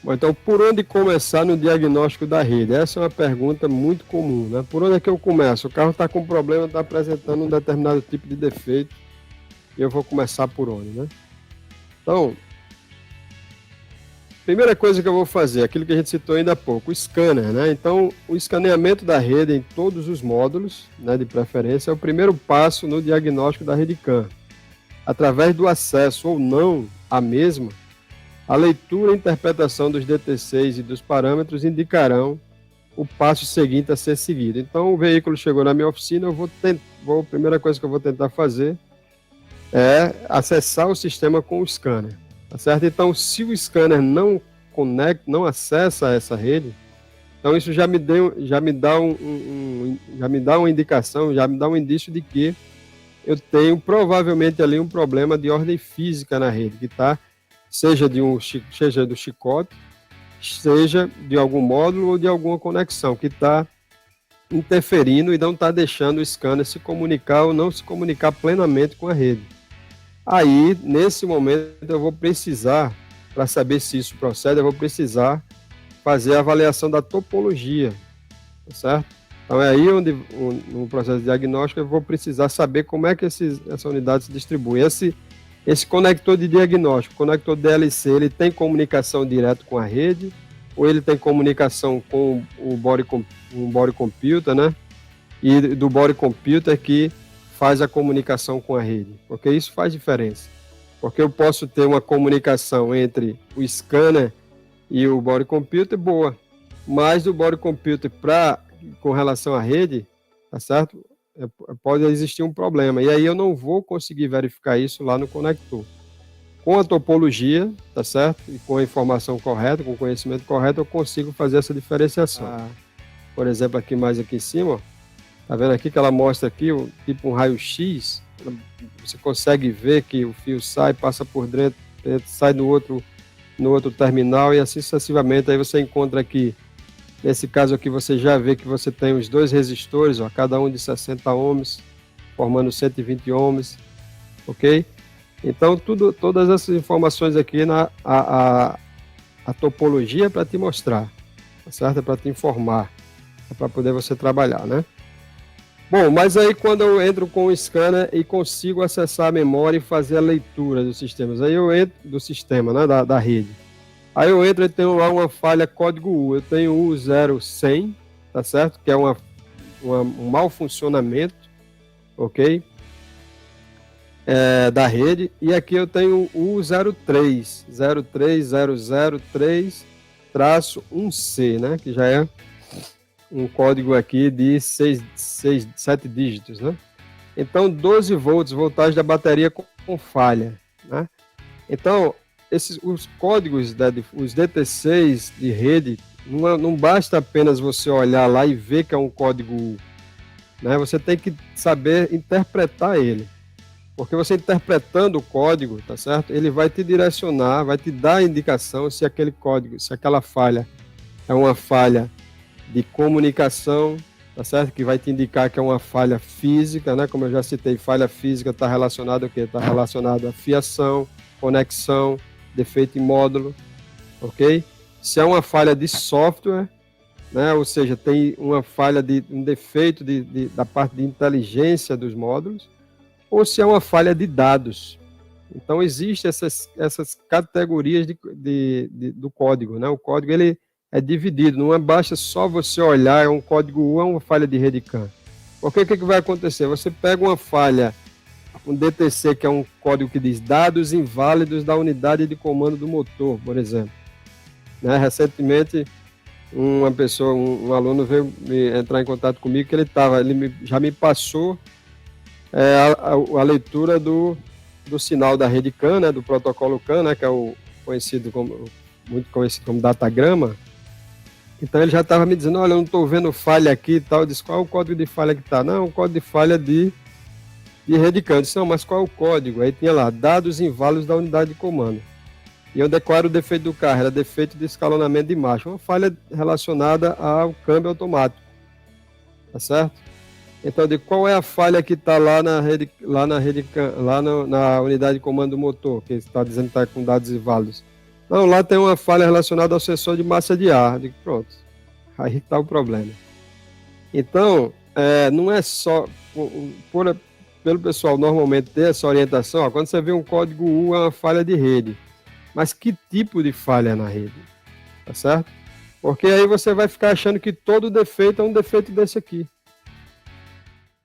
Bom, então, por onde começar no diagnóstico da rede? Essa é uma pergunta muito comum, né? Por onde é que eu começo? O carro está com problema, está apresentando um determinado tipo de defeito, e eu vou começar por onde, né? Então, primeira coisa que eu vou fazer, aquilo que a gente citou ainda há pouco, o scanner, né? Então, o escaneamento da rede em todos os módulos, né, de preferência, é o primeiro passo no diagnóstico da rede CAN. Através do acesso ou não à mesma, a leitura e interpretação dos DTCs e dos parâmetros indicarão o passo seguinte a ser seguido. Então, o veículo chegou na minha oficina, a primeira coisa que eu vou tentar fazer é acessar o sistema com o scanner, tá certo? Então, se o scanner não conecta, não acessa essa rede, então isso já me dá uma indicação, já me dá um indício de que eu tenho provavelmente ali um problema de ordem física na rede, que está seja do chicote, seja de algum módulo ou de alguma conexão que está interferindo e não está deixando o scanner se comunicar ou não se comunicar plenamente com a rede. Aí, nesse momento, eu vou precisar, para saber se isso procede, eu vou precisar fazer a avaliação da topologia, tá certo? Então, é aí onde, no processo de diagnóstico, eu vou precisar saber como é que essa unidade se distribui. Esse conector de diagnóstico, conector DLC, ele tem comunicação direto com a rede, ou ele tem comunicação com o body computer, né? E do body computer que faz a comunicação com a rede, porque isso faz diferença. Porque eu posso ter uma comunicação entre o scanner e o body computer boa, mas o body computer com relação à rede, tá certo? Pode existir um problema, e aí eu não vou conseguir verificar isso lá no conector. Com a topologia, tá certo? E com a informação correta, com o conhecimento correto, eu consigo fazer essa diferenciação. Por exemplo, aqui em cima, ó, tá vendo aqui que ela mostra aqui, tipo um raio-x, você consegue ver que o fio sai, passa por dentro, sai no outro terminal e assim sucessivamente. Aí você encontra aqui, nesse caso aqui, você já vê que você tem os dois resistores, ó, cada um de 60 ohms, formando 120 ohms, ok? Então, todas essas informações aqui, a topologia é para te mostrar, tá certo? É para te informar, é para poder você trabalhar, né? Bom, mas aí quando eu entro com o scanner e consigo acessar a memória e fazer a leitura dos sistemas, aí eu entro do sistema, né, da rede. Aí eu entro e tenho lá uma falha código U, eu tenho U0100, tá certo? Que é um mau funcionamento, ok? Da rede, e aqui eu tenho o 03, 03003-1C, né? Que já é um código aqui de 7 dígitos, né? Então, 12 volts, voltagem da bateria com falha, né? Então, os códigos, os DTCs de rede, não basta apenas você olhar lá e ver que é um código, né? Você tem que saber interpretar ele. Porque você interpretando o código, tá certo? Ele vai te direcionar, vai te dar a indicação se aquele código, se aquela falha é uma falha de comunicação, tá certo? Que vai te indicar que é uma falha física, né? Como eu já citei, falha física está relacionada ao quê? Está relacionado a fiação, conexão, defeito em módulo, ok? Se é uma falha de software, né? Ou seja, tem uma falha um defeito da parte de inteligência dos módulos, ou se é uma falha de dados. Então, existem essas categorias do código, né? O código ele é dividido, não é basta só você olhar, é um código U, é uma falha de rede CAN. Porque o que vai acontecer? Você pega uma falha, um DTC, que é um código que diz dados inválidos da unidade de comando do motor, por exemplo. Né? Recentemente, uma pessoa, um aluno veio entrar em contato comigo, que ele já me passou a leitura do sinal da rede CAN, né, do protocolo CAN, né, que é muito conhecido como datagrama. Então ele já estava me dizendo, olha, eu não estou vendo falha aqui e tal. Eu disse, qual é o código de falha que está? Não, o código de falha de rede CAN. Eu disse, não, mas qual é o código? Aí tinha lá, dados inválidos da unidade de comando. E eu declaro o defeito do carro, era defeito de escalonamento de marcha, uma falha relacionada ao câmbio automático, tá certo? Então, qual é a falha que está lá na unidade de comando do motor, que está dizendo que está com dados inválidos? Não, lá tem uma falha relacionada ao sensor de massa de ar. Eu digo, pronto, aí está o problema. Então, não é só pelo pessoal normalmente ter essa orientação, ó, quando você vê um código U é uma falha de rede. Mas que tipo de falha na rede? Tá certo? Porque aí você vai ficar achando que todo defeito é um defeito desse aqui.